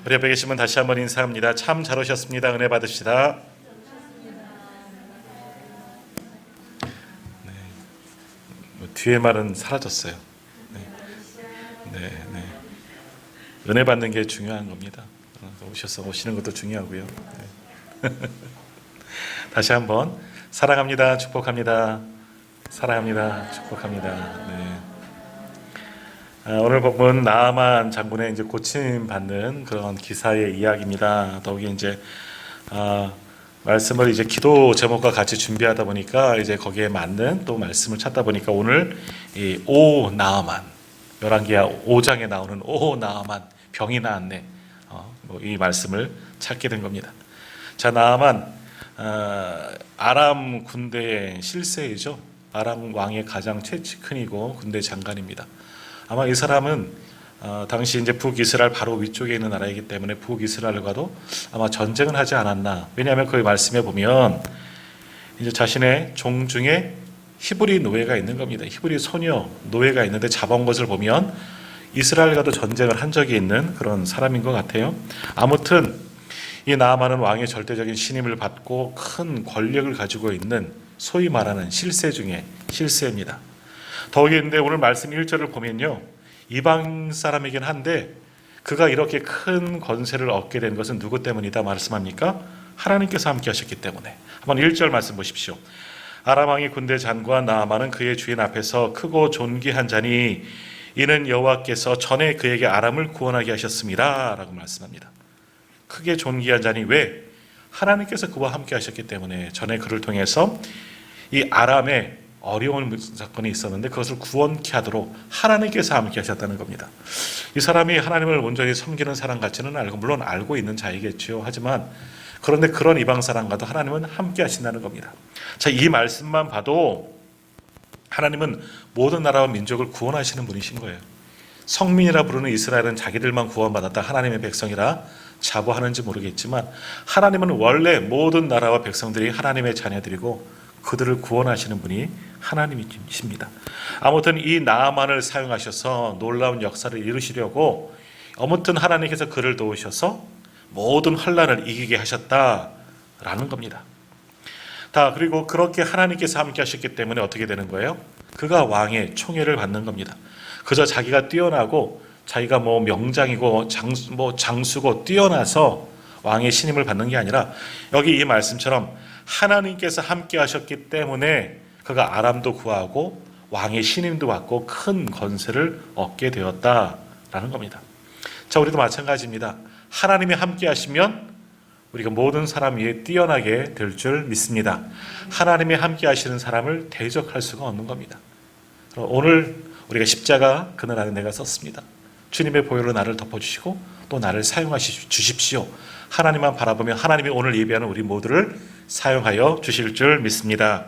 우리 옆에 계신 분 다시 한번 인사합니다. 참 잘 오셨습니다. 은혜 받으시다. 네. 뒤에 말은 사라졌어요. 네. 네, 네. 은혜 받는 게 중요한 겁니다. 오셔서 오시는 것도 중요하고요. 네. 다시 한번 사랑합니다. 축복합니다. 사랑합니다. 축복합니다. 네. 오늘 본문 나아만 장군의 이제 고침 받는 그런 기사의 이야기입니다. 더욱이 이제 말씀을 이제 기도 제목과 같이 준비하다 보니까 이제 거기에 맞는 또 말씀을 찾다 보니까 오늘 이 오 나아만 열왕기하 5장에 나오는 오 나아만 병이 나았네. 이 말씀을 찾게 된 겁니다. 자, 나아만 아람 군대의 실세이죠. 아람 왕의 가장 최측근이고 군대 장관입니다. 아마 이 사람은 당시 이제 북이스라엘 바로 위쪽에 있는 나라이기 때문에 북이스라엘과도 아마 전쟁을 하지 않았나. 왜냐하면 그 말씀에 보면 이제 자신의 종 중에 히브리 노예가 있는 겁니다. 히브리 소녀 노예가 있는데 잡아온 것을 보면 이스라엘과도 전쟁을 한 적이 있는 그런 사람인 것 같아요. 아무튼 이 나아만은 왕의 절대적인 신임을 받고 큰 권력을 가지고 있는 소위 말하는 실세 중에 실세입니다. 더욱인데 오늘 말씀 1절을 보면요, 이방 사람이긴 한데 그가 이렇게 큰 권세를 얻게 된 것은 누구 때문이다 말씀합니까? 하나님께서 함께 하셨기 때문에. 한번 1절 말씀 보십시오. 아람 왕의 군대 장관 나아만은 그의 주인 앞에서 크고 존귀한 자니 이는 여호와께서 전에 그에게 아람을 구원하게 하셨습니다 라고 말씀합니다. 크게 존귀한 자니 왜? 하나님께서 그와 함께 하셨기 때문에. 전에 그를 통해서 이 아람의 어려운 사건이 있었는데 그것을 구원케 하도록 하나님께서 함께 하셨다는 겁니다. 이 사람이 하나님을 온전히 섬기는 사람 같지는 않고 물론 알고 있는 자이겠죠. 하지만 그런데 그런 이방 사람과도 하나님은 함께 하신다는 겁니다. 자, 이 말씀만 봐도 하나님은 모든 나라와 민족을 구원하시는 분이신 거예요. 성민이라 부르는 이스라엘은 자기들만 구원받았다 하나님의 백성이라 자부하는지 모르겠지만 하나님은 원래 모든 나라와 백성들이 하나님의 자녀들이고 그들을 구원하시는 분이 하나님이십니다. 아무튼 이 나아만을 사용하셔서 놀라운 역사를 이루시려고 아무튼 하나님께서 그를 도우셔서 모든 환난을 이기게 하셨다라는 겁니다. 그리고 그렇게 하나님께서 함께 하셨기 때문에 어떻게 되는 거예요? 그가 왕의 총애를 받는 겁니다. 그저 자기가 뛰어나고 자기가 명장이고 장수고 뛰어나서 왕의 신임을 받는 게 아니라 여기 이 말씀처럼 하나님께서 함께 하셨기 때문에 그가 아람도 구하고 왕의 신임도 받고 큰 권세를 얻게 되었다라는 겁니다. 자, 우리도 마찬가지입니다. 하나님이 함께 하시면 우리가 모든 사람 위에 뛰어나게 될 줄 믿습니다. 하나님이 함께 하시는 사람을 대적할 수가 없는 겁니다. 오늘 우리가 십자가 그늘 안에 내가 썼습니다. 주님의 보혈로 나를 덮어주시고 또 나를 사용하십시오. 하나님만 바라보며 하나님이 오늘 예배하는 우리 모두를 사용하여 주실 줄 믿습니다.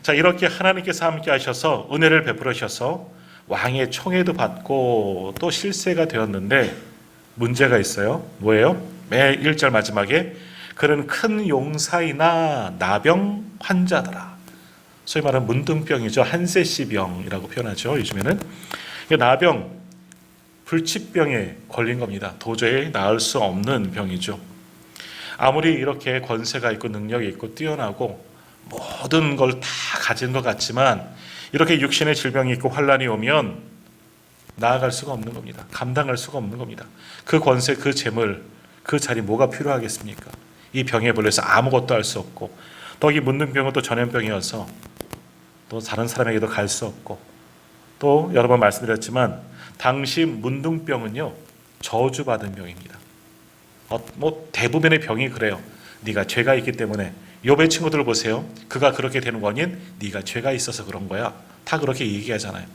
자, 이렇게 하나님께서 함께 하셔서 은혜를 베풀으셔서 왕의 총애도 받고 또 실세가 되었는데 문제가 있어요. 뭐예요? 매 1절 마지막에 그는 큰 용사이나 나병 환자더라. 소위 말하는 문둥병이죠. 한세시병이라고 표현하죠. 요즘에는 나병, 불치병에 걸린 겁니다. 도저히 나을 수 없는 병이죠. 아무리 이렇게 권세가 있고 능력이 있고 뛰어나고 모든 걸 다 가진 것 같지만 이렇게 육신의 질병이 있고 환란이 오면 나아갈 수가 없는 겁니다. 감당할 수가 없는 겁니다. 그 권세, 그 재물, 그 자리 뭐가 필요하겠습니까? 이 병에 걸려서 아무것도 할 수 없고 또 이 문둥병은 또 전염병이어서 또 다른 사람에게도 갈 수 없고 또 여러 번 말씀드렸지만 당시 문둥병은요 저주받은 병입니다. 대부분의 병이 그래요. 네가 죄가 있기 때문에. 욥의 친구들 보세요. 그가 그렇게 되는 원인 네가 죄가 있어서 그런 거야. 다 그렇게 얘기하잖아요.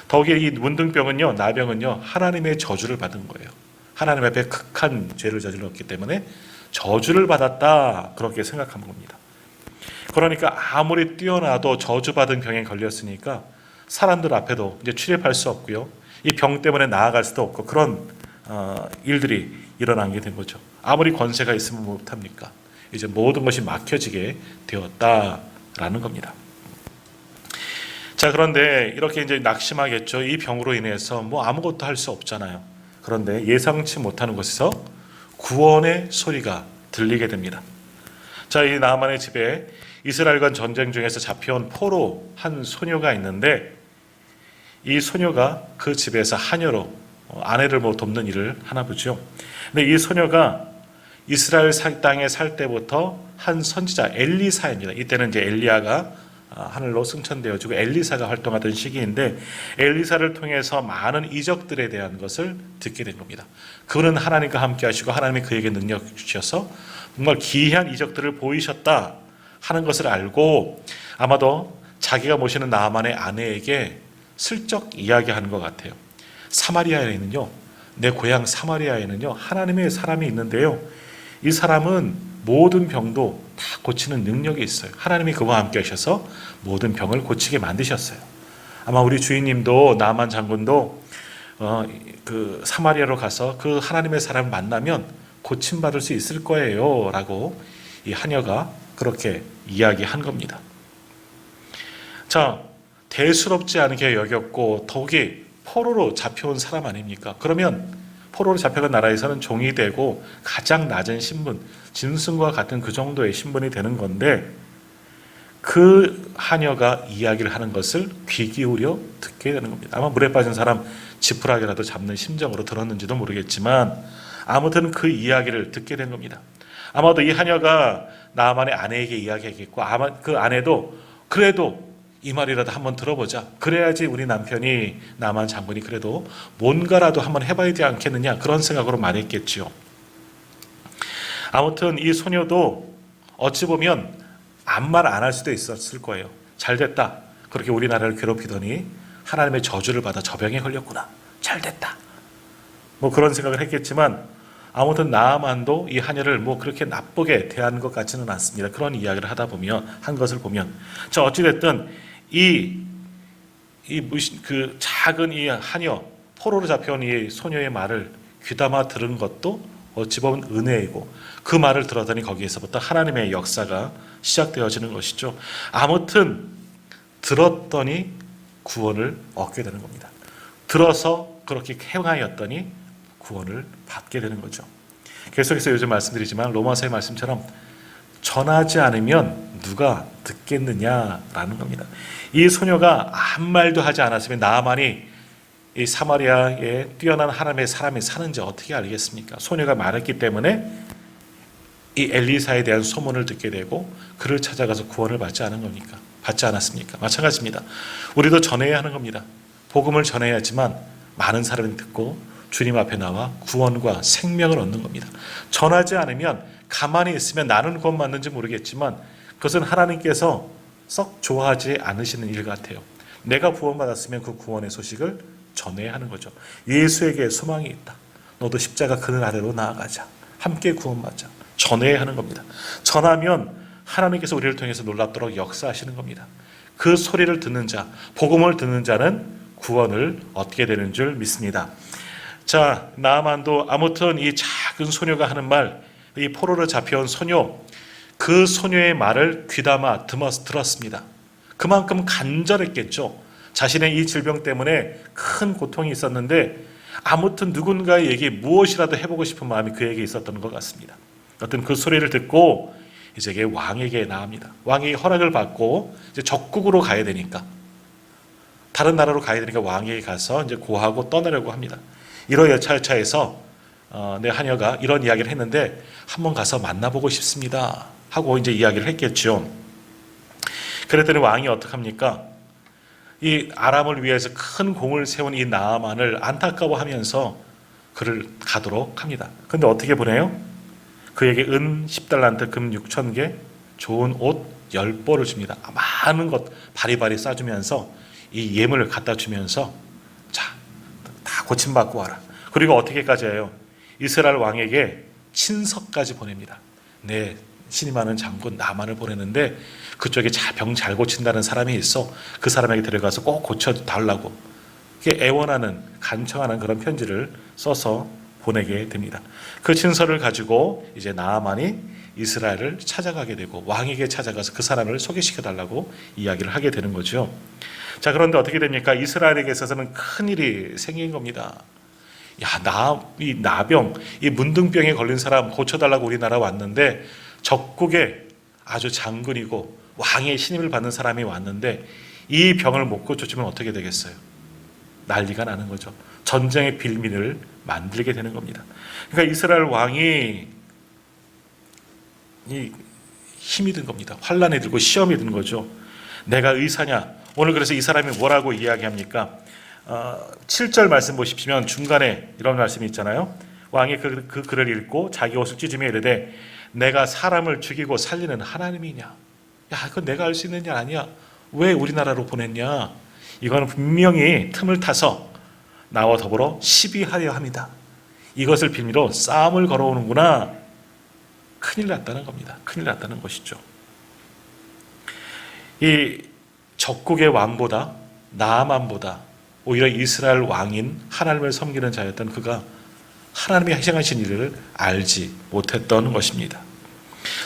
더욱이 이 문둥병은요, 나병은요 하나님의 저주를 받은 거예요. 하나님 앞에 극한 죄를 저질렀기 때문에 저주를 받았다 그렇게 생각하는 겁니다. 그러니까 아무리 뛰어나도 저주받은 병에 걸렸으니까 사람들 앞에도 이제 출입할 수 없고요. 이 병 때문에 나아갈 수도 없고 그런 일들이 일어난 게 된 거죠. 아무리 권세가 있으면 못합니까? 이제 모든 것이 막혀지게 되었다라는 겁니다. 자, 그런데 이렇게 이제 낙심하겠죠. 이 병으로 인해서 아무것도 할 수 없잖아요. 그런데 예상치 못하는 곳에서 구원의 소리가 들리게 됩니다. 자, 이 나아만의 집에 이스라엘과 전쟁 중에서 잡혀온 포로 한 소녀가 있는데, 이 소녀가 그 집에서 하녀로 아내를 돕는 일을 하나 보죠. 근데 이 소녀가 이스라엘 땅에 살 때부터 한 선지자 엘리사입니다. 이때는 이제 엘리야가 하늘로 승천되어지고 엘리사가 활동하던 시기인데, 엘리사를 통해서 많은 이적들에 대한 것을 듣게 된 겁니다. 그는 하나님과 함께 하시고 하나님이 그에게 능력 주셔서 정말 기이한 이적들을 보이셨다 하는 것을 알고, 아마도 자기가 모시는 나아만의 아내에게 슬쩍 이야기하는 것 같아요. 사마리아에는요, 내 고향 사마리아에는요, 하나님의 사람이 있는데요, 이 사람은 모든 병도 다 고치는 능력이 있어요. 하나님이 그와 함께 하셔서 모든 병을 고치게 만드셨어요. 아마 우리 주인님도, 나만 장군도 그 사마리아로 가서 그 하나님의 사람을 만나면 고침받을 수 있을 거예요 라고 이 하녀가 그렇게 이야기한 겁니다. 자, 대수롭지 않게 여겼고 더욱이 포로로 잡혀온 사람 아닙니까? 그러면 포로로 잡혀간 나라에서는 종이 되고 가장 낮은 신분, 짐승과 같은 그 정도의 신분이 되는 건데, 그 하녀가 이야기를 하는 것을 귀 기울여 듣게 되는 겁니다. 아마 물에 빠진 사람 지푸라기라도 잡는 심정으로 들었는지도 모르겠지만, 아무튼 그 이야기를 듣게 된 겁니다. 아마도 이 하녀가 나아만의 아내에게 이야기하겠고, 아마 그 아내도 그래도 이 말이라도 한번 들어보자, 그래야지 우리 남편이, 나아만 장군이 그래도 뭔가라도 한번 해봐야 되지 않겠느냐, 그런 생각으로 말했겠지요. 아무튼 이 소녀도 어찌 보면 아무 말 안 할 수도 있었을 거예요. 잘됐다, 그렇게 우리나라를 괴롭히더니 하나님의 저주를 받아 저병에 걸렸구나, 잘됐다, 뭐 그런 생각을 했겠지만, 아무튼 나아만도 이 하녀를 뭐 그렇게 나쁘게 대한 것 같지는 않습니다. 그런 이야기를 하다 보면, 한 것을 보면, 자, 어찌됐든 그 작은 이 하녀, 포로로 잡혀온 이 소녀의 말을 귀담아 들은 것도 어찌 보면 은혜이고, 그 말을 들었더니 거기에서부터 하나님의 역사가 시작되어지는 것이죠. 아무튼 들었더니 구원을 얻게 되는 겁니다. 들어서 그렇게 행하였더니 구원을 받게 되는 거죠. 계속해서 요즘 말씀드리지만 로마서의 말씀처럼 전하지 않으면 누가 듣겠느냐라는 겁니다. 이 소녀가 아무 말도 하지 않았으면 나아만이 이 사마리아에 뛰어난 하나님의 사람이 사는지 어떻게 알겠습니까? 소녀가 말했기 때문에 이 엘리사에 대한 소문을 듣게 되고 그를 찾아가서 구원을 받지 않은 겁니까? 받지 않았습니까? 마찬가지입니다. 우리도 전해야 하는 겁니다. 복음을 전해야지만 많은 사람이 듣고 주님 앞에 나와 구원과 생명을 얻는 겁니다. 전하지 않으면, 가만히 있으면 나는 구원받는지 모르겠지만 그것은 하나님께서 썩 좋아하지 않으시는 일 같아요. 내가 구원받았으면 그 구원의 소식을 전해야 하는 거죠. 예수에게 소망이 있다, 너도 십자가 그늘 아래로 나아가자, 함께 구원받자, 전해야 하는 겁니다. 전하면 하나님께서 우리를 통해서 놀랍도록 역사하시는 겁니다. 그 소리를 듣는 자, 복음을 듣는 자는 구원을 얻게 되는 줄 믿습니다. 자, 나아만도 아무튼 이 작은 소녀가 하는 말, 이 포로로 잡혀온 소녀, 그 소녀의 말을 귀담아 들었습니다. 그만큼 간절했겠죠. 자신의 이 질병 때문에 큰 고통이 있었는데 아무튼 누군가에게 무엇이라도 해보고 싶은 마음이 그에게 있었던 것 같습니다. 어떤 그 소리를 듣고 이제 왕에게 나갑니다. 왕에게 허락을 받고 이제 적국으로 가야 되니까, 다른 나라로 가야 되니까 왕에게 가서 이제 고하고 떠나려고 합니다. 이러여차여차해서 내 하녀가 이런 이야기를 했는데 한번 가서 만나보고 싶습니다 하고 이제 이야기를 했겠죠. 그랬더니 왕이 어떡합니까? 이 아람을 위해서 큰 공을 세운 이 나아만을 안타까워하면서 그를 가도록 합니다. 그런데 어떻게 보내요? 그에게 은 10달란트, 금 6,000개, 좋은 옷 10벌을 줍니다. 많은 것 바리바리 싸주면서 이 예물을 갖다 주면서, 자, 다 고침받고 와라. 그리고 어떻게까지 해요? 이스라엘 왕에게 친서까지 보냅니다. 네, 신임하는 장군 나만을 보내는데 그쪽에 병 잘 고친다는 사람이 있어. 그 사람에게 데려가서 꼭 고쳐달라고 애원하는, 간청하는 그런 편지를 써서 보내게 됩니다. 그 친서를 가지고 이제 나아만이 이스라엘을 찾아가게 되고 왕에게 찾아가서 그 사람을 소개시켜달라고 이야기를 하게 되는 거죠. 자, 그런데 어떻게 됩니까? 이스라엘에게 있어서는 큰일이 생긴 겁니다. 이 나병, 이 문둥병에 걸린 사람 고쳐달라고 우리나라 왔는데 적국에 아주 장군이고 왕의 신임을 받는 사람이 왔는데 이 병을 못 고쳐주면 어떻게 되겠어요? 난리가 나는 거죠. 전쟁의 빌미를 만들게 되는 겁니다. 그러니까 이스라엘 왕이 힘이 든 겁니다. 환란이 들고 시험이 든 거죠. 내가 의사냐? 오늘 그래서 이 사람이 뭐라고 이야기합니까? 7절 말씀 보십시면 중간에 이런 말씀이 있잖아요. 왕이 그 글을 읽고 자기 옷을 찢으며 이르되 내가 사람을 죽이고 살리는 하나님이냐? 그건 내가 할 수 있는 일 아니야. 왜 우리나라로 보냈냐? 이거는 분명히 틈을 타서 나와 더불어 시비하려 합니다. 이것을 빌미로 싸움을 걸어오는구나. 큰일 났다는 겁니다. 큰일 났다는 것이죠. 이 적국의 왕보다 나아만보다 오히려 이스라엘 왕인 하나님을 섬기는 자였던 그가 하나님이 행하신 일을 알지 못했던 것입니다.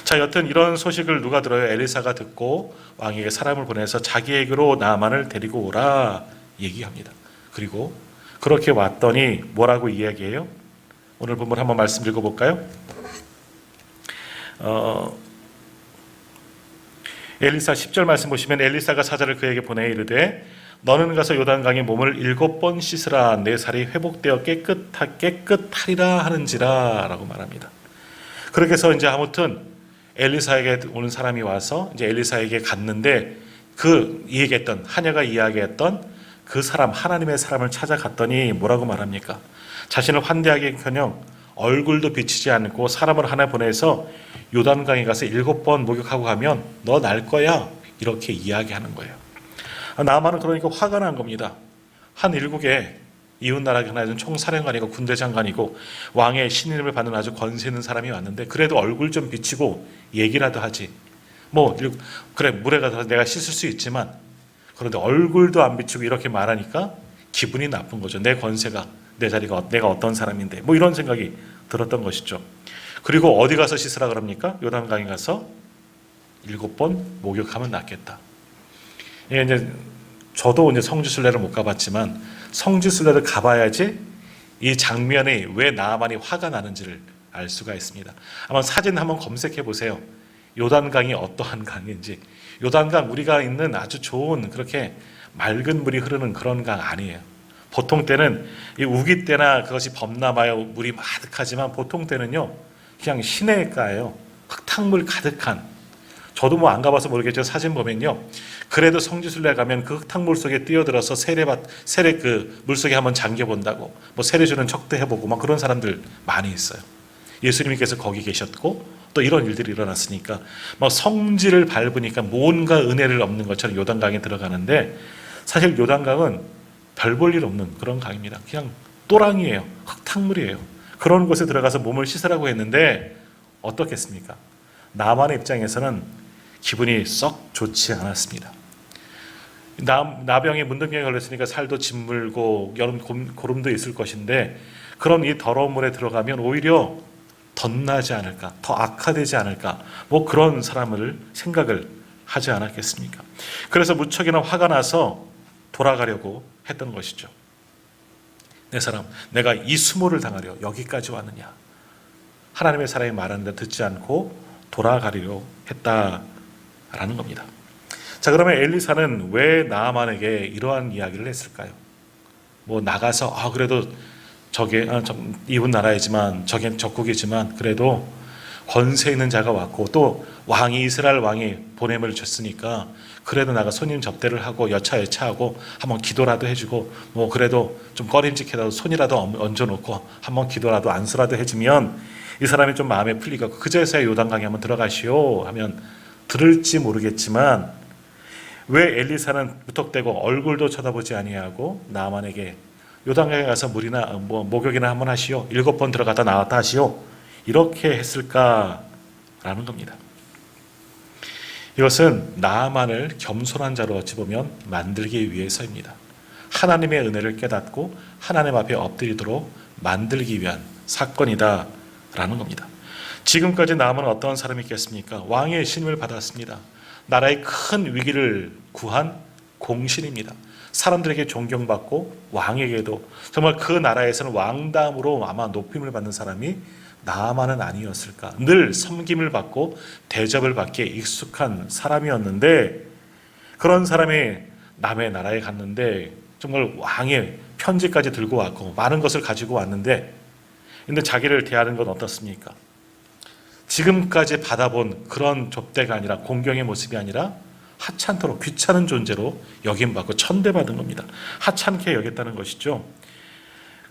자, 여튼 이런 소식을 누가 들어요? 엘리사가 듣고 왕에게 사람을 보내서 자기에게로 나아만을 데리고 오라 얘기합니다. 그리고 그렇게 왔더니 뭐라고 이야기해요? 오늘 본문 한번 말씀 읽어볼까요? 엘리사 10절 말씀 보시면 엘리사가 사자를 그에게 보내 이르되 너는 가서 요단강에 몸을 7번 씻으라 내 살이 회복되어 깨끗하리라 하는지라 라고 말합니다. 그렇게 해서 이제 아무튼 엘리사에게 오는 사람이 와서 이제 엘리사에게 갔는데 그 얘기했던 하냐가 이야기했던 그 사람 하나님의 사람을 찾아갔더니 뭐라고 말합니까? 자신을 환대하기커녕 얼굴도 비치지 않고 사람을 하나 보내서 요단강에 가서 7번 목욕하고 가면 너 날 거야 이렇게 이야기하는 거예요. 나아만은 그러니까 화가 난 겁니다. 한 일국의 이웃나라 하나의 총사령관이고 군대 장관이고 왕의 신임을 받는 아주 권세 있는 사람이 왔는데 그래도 얼굴 좀 비치고 얘기라도 하지. 그래 물에 가서 내가 씻을 수 있지만 그런데 얼굴도 안 비치고 이렇게 말하니까 기분이 나쁜 거죠. 내 권세가 내 자리가 내가 어떤 사람인데 이런 생각이 들었던 것이죠. 그리고 어디 가서 씻으라 그럽니까? 요단강에 가서 7번 목욕하면 낫겠다. 이게 이제 저도 이제 성지순례를 못 가봤지만 성지순례를 가봐야지 이 장면이 왜 나아만이 화가 나는지를 알 수가 있습니다. 아마 사진 한번 검색해 보세요. 요단강이 어떠한 강인지. 요단강 우리가 있는 아주 좋은 그렇게 맑은 물이 흐르는 그런 강 아니에요. 보통 때는 이 우기 때나 그것이 범람하여 물이 가득하지만 보통 때는요 그냥 시내가예요. 흙탕물 가득한. 저도 안 가봐서 모르겠지만 사진 보면요. 그래도 성지순례 가면 그 흙탕물 속에 뛰어들어서 세례 그 물속에 한번 잠겨본다고 세례 주는 척도 해보고 그런 사람들 많이 있어요. 예수님께서 거기 계셨고 또 이런 일들이 일어났으니까 성지를 밟으니까 뭔가 은혜를 얻는 것처럼 요단강에 들어가는데 사실 요단강은 별 볼 일 없는 그런 강입니다. 그냥 또랑이에요. 흙탕물이에요. 그런 곳에 들어가서 몸을 씻으라고 했는데 어떻겠습니까? 나만의 입장에서는 기분이 썩 좋지 않았습니다. 나병에 문둥병에 걸렸으니까 살도 짓물고 여름 고름도 있을 것인데 그런 이 더러운 물에 들어가면 오히려 덧나지 않을까, 더 악화되지 않을까, 그런 사람을 생각을 하지 않았겠습니까? 그래서 무척이나 화가 나서 돌아가려고 했던 것이죠. 내 사람, 내가 이 수모를 당하려 여기까지 왔느냐? 하나님의 사람이 말하는데 듣지 않고 돌아가리려 했다라는 겁니다. 자, 그러면 엘리사는 왜 나아만에게 이러한 이야기를 했을까요? 나가서 그래도 저게 이웃 나라이지만 저게 적국이지만 그래도 권세 있는 자가 왔고 또 왕이 이스라엘 왕이 보냄을 줬으니까 그래도 나가 손님 접대를 하고 여차여차하고 한번 기도라도 해주고 그래도 좀 꺼림직해도 손이라도 얹어놓고 한번 기도라도 안수라도 해주면 이 사람이 좀 마음에 풀리고 그제서야 요단강에 한번 들어가시오 하면 들을지 모르겠지만 왜 엘리사는 무턱대고 얼굴도 쳐다보지 아니하고 나아만에게 요단강에 가서 물이나 목욕이나 한번 하시오 7번 들어갔다 나왔다 하시오 이렇게 했을까라는 겁니다. 이것은 나아만을 겸손한 자로 어찌 보면 만들기 위해서입니다. 하나님의 은혜를 깨닫고 하나님 앞에 엎드리도록 만들기 위한 사건이다라는 겁니다. 지금까지 나아만은 어떤 사람이 있겠습니까? 왕의 신임을 받았습니다. 나라의 큰 위기를 구한 공신입니다. 사람들에게 존경받고 왕에게도 정말 그 나라에서는 왕담으로 아마 높임을 받는 사람이 나아만은 아니었을까. 늘 섬김을 받고 대접을 받기에 익숙한 사람이었는데 그런 사람이 남의 나라에 갔는데 정말 왕의 편지까지 들고 왔고 많은 것을 가지고 왔는데 근데 자기를 대하는 건 어떻습니까? 지금까지 받아본 그런 접대가 아니라 공경의 모습이 아니라 하찮도록 귀찮은 존재로 여김받고 천대받은 겁니다. 하찮게 여겼다는 것이죠.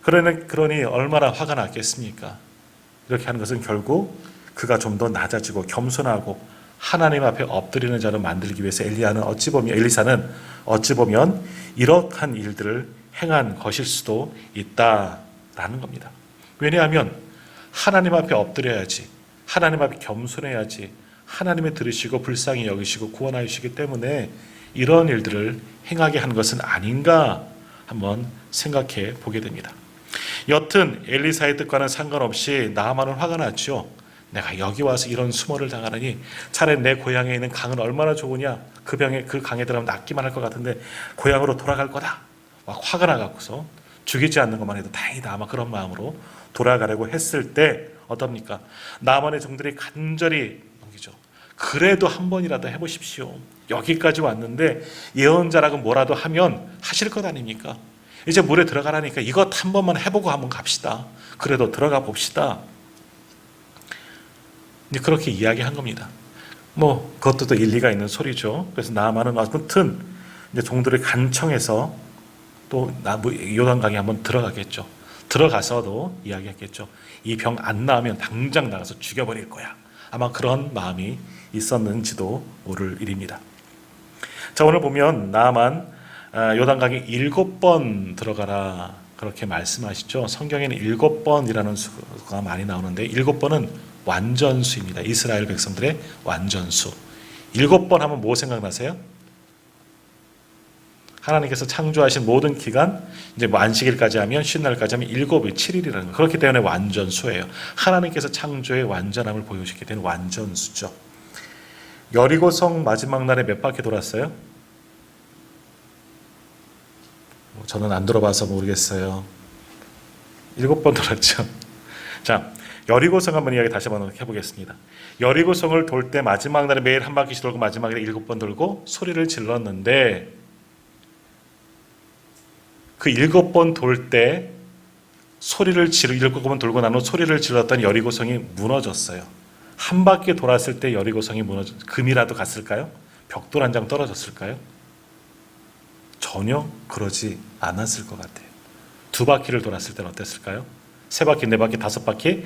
그러니 얼마나 화가 났겠습니까? 이렇게 하는 것은 결국 그가 좀 더 낮아지고 겸손하고 하나님 앞에 엎드리는 자로 만들기 위해서 엘리사는 어찌 보면 이러한 일들을 행한 것일 수도 있다라는 겁니다. 왜냐하면 하나님 앞에 엎드려야지, 하나님 앞에 겸손해야지, 하나님의 들으시고 불쌍히 여기시고 구원하시기 때문에 이런 일들을 행하게 한 것은 아닌가 한번 생각해 보게 됩니다. 여튼 엘리사의 뜻과는 상관없이 나아만은 화가 났죠. 내가 여기 와서 이런 수모를 당하느니 차라리 내 고향에 있는 강은 얼마나 좋으냐. 그 강에 들어가면 낫기만 할 것 같은데 고향으로 돌아갈 거다. 막 화가 나갖고서 죽이지 않는 것만 해도 다행이다. 아마 그런 마음으로 돌아가려고 했을 때 어떻습니까? 나아만의 종들이 간절히 넘기죠. 그래도 한 번이라도 해보십시오. 여기까지 왔는데 예언자라고 뭐라도 하면 하실 것 아닙니까? 이제 물에 들어가라니까 이것 한 번만 해보고 한번 갑시다. 그래도 들어가 봅시다. 그렇게 이야기한 겁니다. 그것도 또 일리가 있는 소리죠. 그래서 나아만은 아무튼 이제 종들을 간청해서 또 요단강에 한번 들어가겠죠. 들어가서도 이야기했겠죠. 이 병 안 나으면 당장 나가서 죽여버릴 거야. 아마 그런 마음이 있었는지도 모를 일입니다. 자, 오늘 보면 나아만 요단강에 7번 들어가라 그렇게 말씀하시죠. 성경에는 7번이라는 수가 많이 나오는데 7번은 완전수입니다. 이스라엘 백성들의 완전수. 7번 하면 뭐 생각나세요? 하나님께서 창조하신 모든 기간, 이제 안식일까지 하면 쉰날까지 하면 7일, 7일이라는 거. 그렇기 때문에 완전수예요. 하나님께서 창조의 완전함을 보여주게 되는 완전수죠. 여리고성 마지막 날에 몇 바퀴 돌았어요? 저는 안 돌아봐서 모르겠어요. 7번 돌았죠. 자, 여리고성 한번 이야기 다시 한번 해보겠습니다. 여리고성을 돌 때 마지막 날에 매일 한 바퀴씩 돌고 마지막에 7번 돌고 소리를 질렀는데 그 7번 돌 때 7번 돌고 난 후 소리를 질렀던 여리고성이 무너졌어요. 한 바퀴 돌았을 때 여리고성이 금이라도 갔을까요? 벽돌 한 장 떨어졌을까요? 전혀 그러지 않았을 것 같아요. 2바퀴를 돌았을 때는 어땠을까요? 3바퀴, 4바퀴, 5바퀴,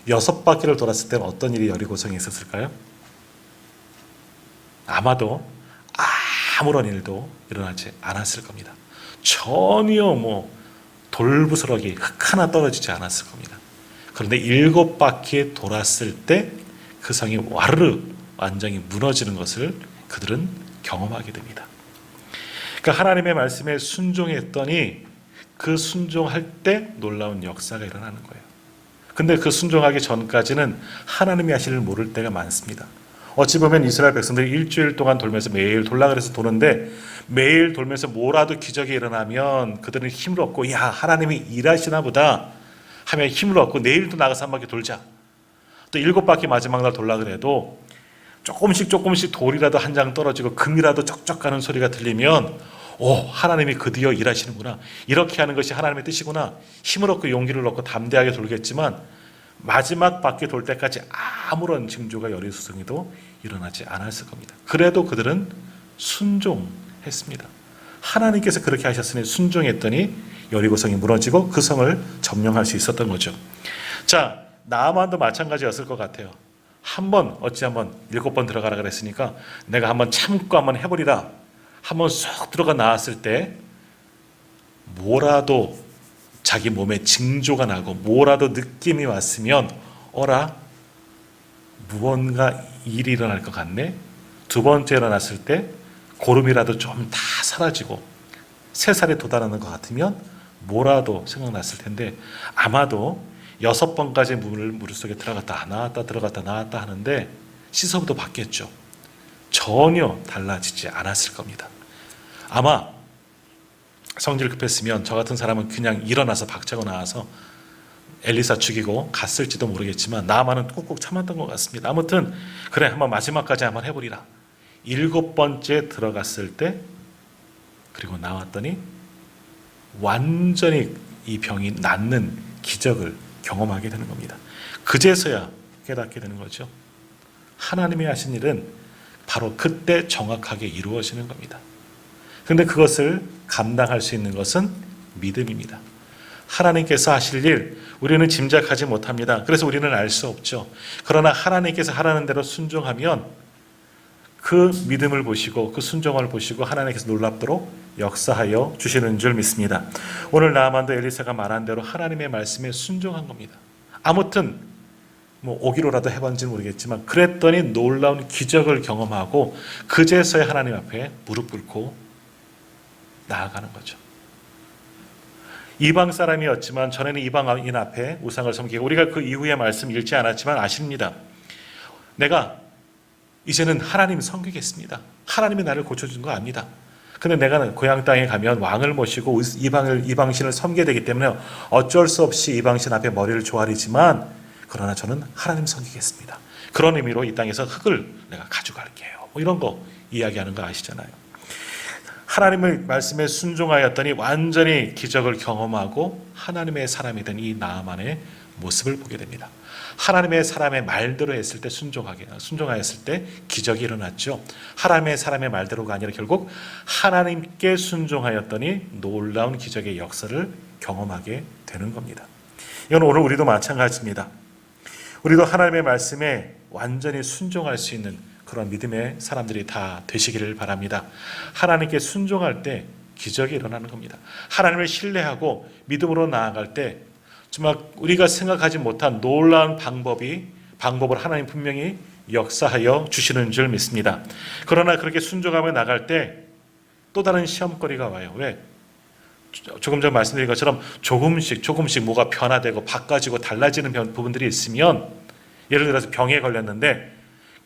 6바퀴를 돌았을 때는 어떤 일이 여리고성에 있었을까요? 아마도 아무런 일도 일어나지 않았을 겁니다. 전혀 돌부스러기 흙 하나 떨어지지 않았을 겁니다. 그런데 7바퀴 돌았을 때 그 성이 와르르 완전히 무너지는 것을 그들은 경험하게 됩니다. 그러니까 하나님의 말씀에 순종했더니 그 순종할 때 놀라운 역사가 일어나는 거예요. 근데 그 순종하기 전까지는 하나님이 하실 일 모를 때가 많습니다. 어찌 보면 이스라엘 백성들이 일주일 동안 돌면서 매일 돌라 그래서 도는데 매일 돌면서 뭐라도 기적이 일어나면 그들은 힘을 얻고 야 하나님이 일하시나 보다 하며 힘을 얻고 내일도 나가서 한 바퀴 돌자. 또 7바퀴 마지막 날 돌라 그래도 조금씩 돌이라도 한 장 떨어지고 금이라도 쩍쩍 가는 소리가 들리면 하나님이 드디어 일하시는구나. 이렇게 하는 것이 하나님의 뜻이구나. 힘을 얻고 용기를 얻고 담대하게 돌겠지만 마지막 바퀴 돌 때까지 아무런 징조가 여리고성에도 일어나지 않았을 겁니다. 그래도 그들은 순종했습니다. 하나님께서 그렇게 하셨으니 순종했더니 여리고성이 무너지고 그 성을 점령할 수 있었던 거죠. 자, 나아만도 마찬가지였을 것 같아요. 어찌 한번 7번 들어가라 그랬으니까 내가 한번 참고 한번 해보리라. 한번 쏙 들어가 나왔을 때 뭐라도 자기 몸에 징조가 나고 뭐라도 느낌이 왔으면 무언가 일이 일어날 것 같네. 2번째 일어났을 때 고름이라도 좀 다 사라지고 3살에 도달하는 것 같으면 뭐라도 생각났을 텐데 아마도 6번까지 물 속에 들어갔다 나왔다 들어갔다 나왔다 하는데 시선도 바뀌었죠. 전혀 달라지지 않았을 겁니다. 아마 성질 급했으면 저 같은 사람은 그냥 일어나서 박차고 나와서 엘리사 죽이고 갔을지도 모르겠지만 나아만은 꾹꾹 참았던 것 같습니다. 아무튼 그래 한번 마지막까지 한번 해보리라. 7번째 들어갔을 때 그리고 나왔더니 완전히 이 병이 낫는 기적을 경험하게 되는 겁니다. 그제서야 깨닫게 되는 거죠. 하나님이 하신 일은 바로 그때 정확하게 이루어지는 겁니다. 그런데 그것을 감당할 수 있는 것은 믿음입니다. 하나님께서 하실 일 우리는 짐작하지 못합니다. 그래서 우리는 알 수 없죠. 그러나 하나님께서 하라는 대로 순종하면 그 믿음을 보시고 그 순종을 보시고 하나님께서 놀랍도록 역사하여 주시는 줄 믿습니다. 오늘 나아만도 엘리사가 말한 대로 하나님의 말씀에 순종한 겁니다. 아무튼 오기로라도 해봤는지는 모르겠지만 그랬더니 놀라운 기적을 경험하고 그제서야 하나님 앞에 무릎 꿇고 나아가는 거죠. 이방 사람이었지만 전에는 이방인 앞에 우상을 섬기고 우리가 그 이후의 말씀 읽지 않았지만 아십니다. 내가 이제는 하나님 섬기겠습니다. 하나님이 나를 고쳐준 거 압니다. 근데 내가 고향 땅에 가면 왕을 모시고 이방신을 섬기게 되기 때문에 어쩔 수 없이 이방신 앞에 머리를 조아리지만 그러나 저는 하나님 섬기겠습니다. 그런 의미로 이 땅에서 흙을 내가 가져갈게요. 이런 거 이야기하는 거 아시잖아요. 하나님의 말씀에 순종하였더니 완전히 기적을 경험하고 하나님의 사람이 된 이 나아만의 모습을 보게 됩니다. 하나님의 사람의 말대로 했을 때 순종하였을 때 기적이 일어났죠. 하나님의 사람의 말대로가 아니라 결국 하나님께 순종하였더니 놀라운 기적의 역사를 경험하게 되는 겁니다. 이건 오늘 우리도 마찬가지입니다. 우리도 하나님의 말씀에 완전히 순종할 수 있는 그런 믿음의 사람들이 다 되시기를 바랍니다. 하나님께 순종할 때 기적이 일어나는 겁니다. 하나님을 신뢰하고 믿음으로 나아갈 때 정말 우리가 생각하지 못한 놀라운 방법을 하나님 분명히 역사하여 주시는 줄 믿습니다. 그러나 그렇게 순종하며 나갈 때 또 다른 시험거리가 와요. 왜? 조금 전 말씀드린 것처럼 조금씩 뭐가 변화되고 바꿔지고 달라지는 부분들이 있으면 예를 들어서 병에 걸렸는데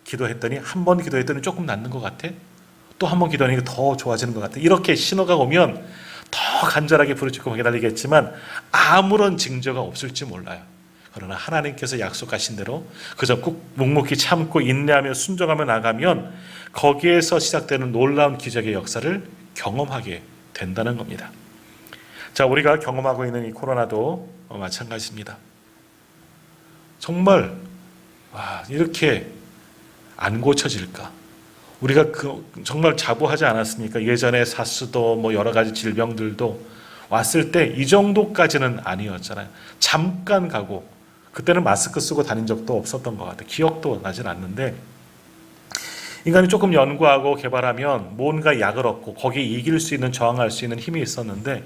기도했더니 한 번 기도했더니 조금 낫는 것 같아. 또 한 번 기도하니까 더 좋아지는 것 같아. 이렇게 신호가 오면 더 간절하게 부르짖고 기다리겠지만 아무런 징조가 없을지 몰라요. 그러나 하나님께서 약속하신 대로 그저 묵묵히 참고 인내하며 순종하며 나가면 거기에서 시작되는 놀라운 기적의 역사를 경험하게 된다는 겁니다. 자, 우리가 경험하고 있는 이 코로나도 마찬가지입니다. 정말 이렇게 안 고쳐질까? 우리가 정말 자부하지 않았습니까? 예전에 사스도 여러 가지 질병들도 왔을 때 이 정도까지는 아니었잖아요. 잠깐 가고 그때는 마스크 쓰고 다닌 적도 없었던 것 같아요. 기억도 나진 않는데 인간이 조금 연구하고 개발하면 뭔가 약을 얻고 거기에 이길 수 있는 저항할 수 있는 힘이 있었는데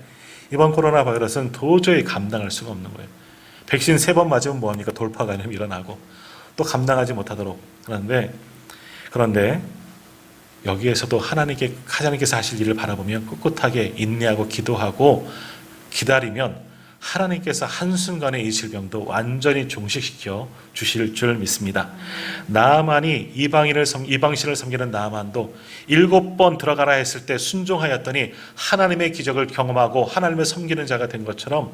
이번 코로나 바이러스는 도저히 감당할 수가 없는 거예요. 백신 3번 맞으면 뭐합니까? 돌파 감염이 일어나고 또 감당하지 못하도록 그런데 여기에서도 하나님께서 하실 일을 바라보면 꿋꿋하게 인내하고 기도하고 기다리면 하나님께서 한순간에 이 질병도 완전히 종식시켜 주실 줄 믿습니다. 나아만이 이방신을 섬기는 나아만도 7번 들어가라 했을 때 순종하였더니 하나님의 기적을 경험하고 하나님을 섬기는 자가 된 것처럼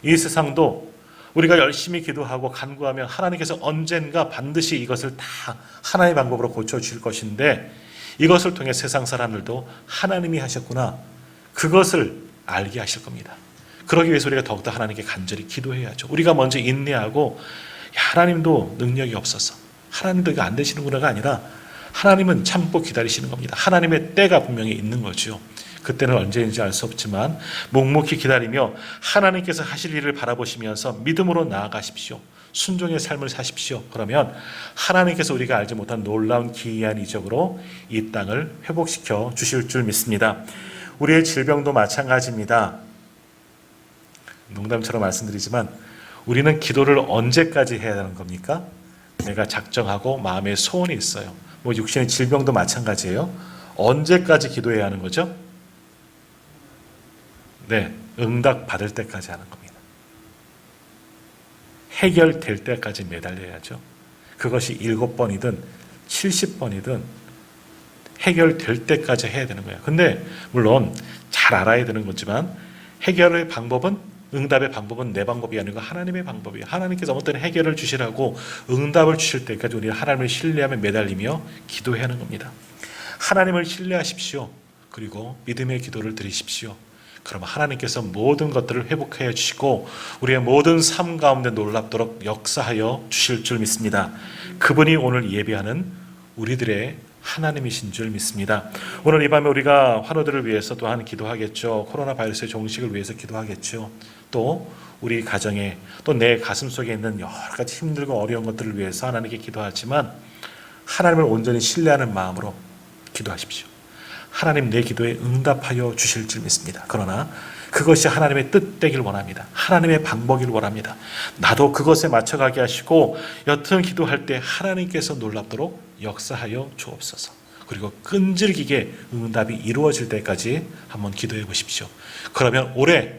이 세상도 우리가 열심히 기도하고 간구하면 하나님께서 언젠가 반드시 이것을 다 하나의 방법으로 고쳐주실 것인데 이것을 통해 세상 사람들도 하나님이 하셨구나 그것을 알게 하실 겁니다. 그러기 위해서 우리가 더욱더 하나님께 간절히 기도해야죠. 우리가 먼저 인내하고 하나님도 능력이 없어서 하나님도 이거 안 되시는구나가 아니라 하나님은 참고 기다리시는 겁니다. 하나님의 때가 분명히 있는 거죠. 그때는 언제인지 알 수 없지만 묵묵히 기다리며 하나님께서 하실 일을 바라보시면서 믿음으로 나아가십시오. 순종의 삶을 사십시오. 그러면 하나님께서 우리가 알지 못한 놀라운 기이한 이적으로 이 땅을 회복시켜 주실 줄 믿습니다. 우리의 질병도 마찬가지입니다. 농담처럼 말씀드리지만 우리는 기도를 언제까지 해야 하는 겁니까? 내가 작정하고 마음에 소원이 있어요. 육신의 질병도 마찬가지예요. 언제까지 기도해야 하는 거죠? 네, 응답 받을 때까지 하는 겁니다. 해결될 때까지 매달려야죠. 그것이 7번이든 70번이든 해결될 때까지 해야 되는 거예요. 근데 물론 잘 알아야 되는 거지만 해결의 방법은, 응답의 방법은 내 방법이 아니고 하나님의 방법이에요. 하나님께서 어떤 해결을 주시라고 응답을 주실 때까지 우리는 하나님을 신뢰하며 매달리며 기도해야 하는 겁니다. 하나님을 신뢰하십시오. 그리고 믿음의 기도를 드리십시오. 그러면 하나님께서 모든 것들을 회복해 주시고 우리의 모든 삶 가운데 놀랍도록 역사하여 주실 줄 믿습니다. 그분이 오늘 예배하는 우리들의 하나님이신 줄 믿습니다. 오늘 이 밤에 우리가 환우들을 위해서 또한 기도하겠죠. 코로나 바이러스의 종식을 위해서 기도하겠죠. 또 우리 가정에, 또 내 가슴 속에 있는 여러 가지 힘들고 어려운 것들을 위해서 하나님께 기도하지만 하나님을 온전히 신뢰하는 마음으로 기도하십시오. 하나님 내 기도에 응답하여 주실 줄 믿습니다. 그러나 그것이 하나님의 뜻되길 원합니다. 하나님의 방법이길 원합니다. 나도 그것에 맞춰가게 하시고 여튼 기도할 때 하나님께서 놀랍도록 역사하여 주옵소서. 그리고 끈질기게 응답이 이루어질 때까지 한번 기도해 보십시오. 그러면 올해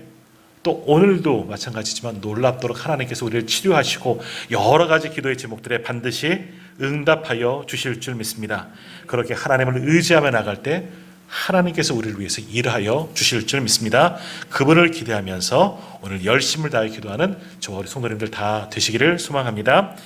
또 오늘도 마찬가지지만 놀랍도록 하나님께서 우리를 치료하시고 여러 가지 기도의 제목들에 반드시 응답하여 주실 줄 믿습니다. 그렇게 하나님을 의지하며 나갈 때 하나님께서 우리를 위해서 일하여 주실 줄 믿습니다. 그분을 기대하면서 오늘 열심을 다해 기도하는 저와 우리 성도님들 다 되시기를 소망합니다.